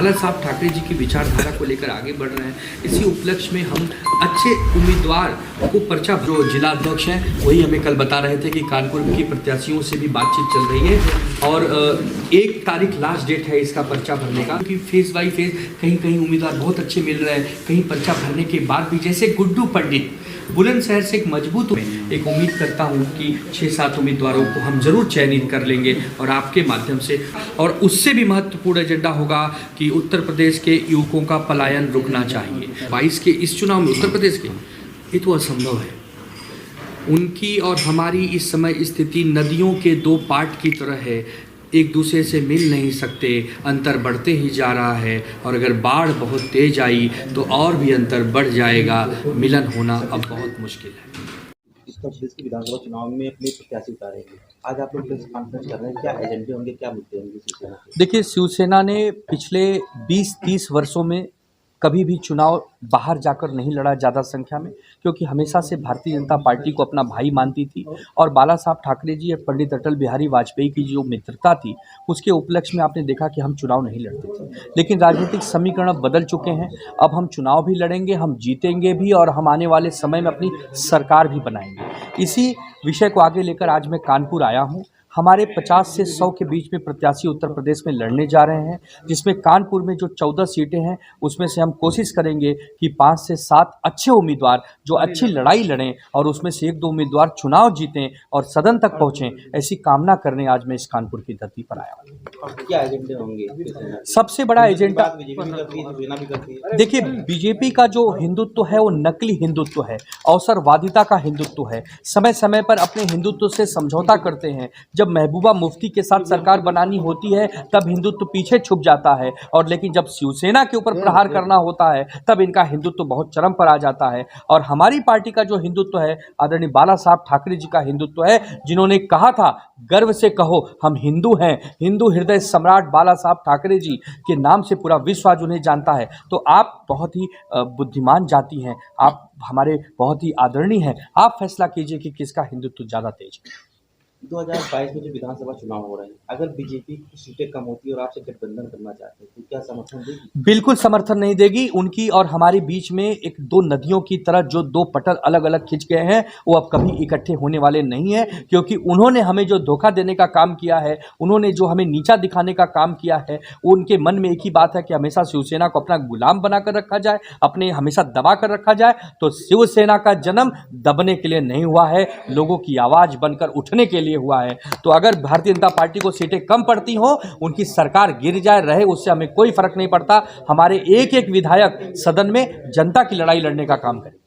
बाला साहब ठाकरे जी की विचारधारा को लेकर आगे बढ़ रहे हैं। इसी उपलक्ष्य में हम अच्छे उम्मीदवार को पर्चा, जो जिला अध्यक्ष हैं वही हमें कल बता रहे थे कि कानपुर के प्रत्याशियों से भी बातचीत चल रही है और 1 तारीख लास्ट डेट है इसका पर्चा भरने का, क्योंकि फेज बाई फेज कहीं कहीं उम्मीदवार बहुत अच्छे मिल रहे हैं, कहीं पर्चा भरने के बाद भी, जैसे गुड्डू पंडित बुलंदशहर से एक मजबूत एक उम्मीद करता हूं कि 6-7 उम्मीदवारों को हम जरूर चयनित कर लेंगे और आपके माध्यम से। और उससे भी महत्वपूर्ण एजेंडा होगा कि उत्तर प्रदेश के युवकों का पलायन रुकना चाहिए। 22 के इस चुनाव में उत्तर प्रदेश के ये तो असंभव है। उनकी और हमारी इस समय स्थिति नदियों के 2 पार्ट की तरह है, एक दूसरे से मिल नहीं सकते, अंतर बढ़ते ही जा रहा है और अगर बाढ़ बहुत तेज आई तो और भी अंतर बढ़ जाएगा, मिलन होना अब बहुत मुश्किल है। उत्तर प्रदेश के विधानसभा चुनाव में अपने प्रत्याशी उतारेंगे, आज आप लोग प्रेस कॉन्फ्रेंस कर रहे हैं, क्या एजेंडे होंगे, क्या मुद्दे होंगे शिवसेना के? देखिए, शिवसेना ने पिछले 20-30 वर्षों में कभी भी चुनाव बाहर जाकर नहीं लड़ा ज़्यादा संख्या में, क्योंकि हमेशा से भारतीय जनता पार्टी को अपना भाई मानती थी और बाला साहब ठाकरे जी और पंडित अटल बिहारी वाजपेयी की जो मित्रता थी उसके उपलक्ष्य में आपने देखा कि हम चुनाव नहीं लड़ते थे। लेकिन राजनीतिक समीकरण अब बदल चुके हैं, अब हम चुनाव भी लड़ेंगे, हम जीतेंगे भी और हम आने वाले समय में अपनी सरकार भी बनाएंगे। इसी विषय को आगे लेकर आज मैं कानपुर आया हूँ। हमारे 50 से 100 के बीच में प्रत्याशी उत्तर प्रदेश में लड़ने जा रहे हैं, जिसमें कानपुर में जो 14 सीटें हैं उसमें से हम कोशिश करेंगे कि 5 से 7 अच्छे उम्मीदवार जो अच्छी लड़ाई लड़ें और उसमें से 1-2 उम्मीदवार चुनाव जीतें और सदन तक पहुँचें, ऐसी कामना करने आज मैं इस कानपुर की धरती पर आया हूँ। क्या एजेंडे होंगे? सबसे बड़ा एजेंडा, देखिए, बीजेपी का जो हिंदुत्व है वो नकली हिंदुत्व है, अवसरवादिता का हिंदुत्व है। समय समय पर अपने हिंदुत्व से समझौता करते हैं। जब महबूबा मुफ्ती के साथ सरकार बनानी होती है तब हिंदुत्व पीछे छुप जाता है, और लेकिन जब शिवसेना के ऊपर प्रहार करना होता है तब इनका हिंदुत्व बहुत चरम पर आ जाता है। और हमारी पार्टी का जो हिंदुत्व है, आदरणीय बाला साहब ठाकरे जी का हिंदुत्व है, जिन्होंने कहा था गर्व से कहो हम हिंदू हैं, हिंदू हृदय सम्राट बाला साहब ठाकरे जी के नाम से पूरा विश्व आज उन्हें जानता है। तो आप बहुत ही बुद्धिमान जाति हैं, आप हमारे बहुत ही आदरणीय हैं, आप फैसला कीजिए कि किसका हिंदुत्व ज़्यादा तेज है। 2022 में जो विधानसभा चुनाव हो रहे हैं, अगर बीजेपी की सीटें कम होती है और आपसे गठबंधन करना चाहते हैं तो क्या समर्थन देगी? बिल्कुल समर्थन नहीं देगी। उनकी और हमारे बीच में एक 2 नदियों की तरह जो 2 पटल अलग अलग खिंच गए हैं वो अब कभी इकट्ठे होने वाले नहीं हैं, क्योंकि उन्होंने हमें जो धोखा देने का काम किया है, उन्होंने जो हमें नीचा दिखाने का काम किया है, उनके मन में एक ही बात है कि हमेशा शिवसेना को अपना गुलाम बनाकर रखा जाए, अपने हमेशा दबा कर रखा जाए। तो शिवसेना का जन्म दबने के लिए नहीं हुआ है, लोगों की आवाज़ बनकर उठने के लिए हुआ है। तो अगर भारतीय जनता पार्टी को सीटें कम पड़ती हो, उनकी सरकार गिर जाए रहे, उससे हमें कोई फर्क नहीं पड़ता। हमारे एक एक विधायक सदन में जनता की लड़ाई लड़ने का काम करें।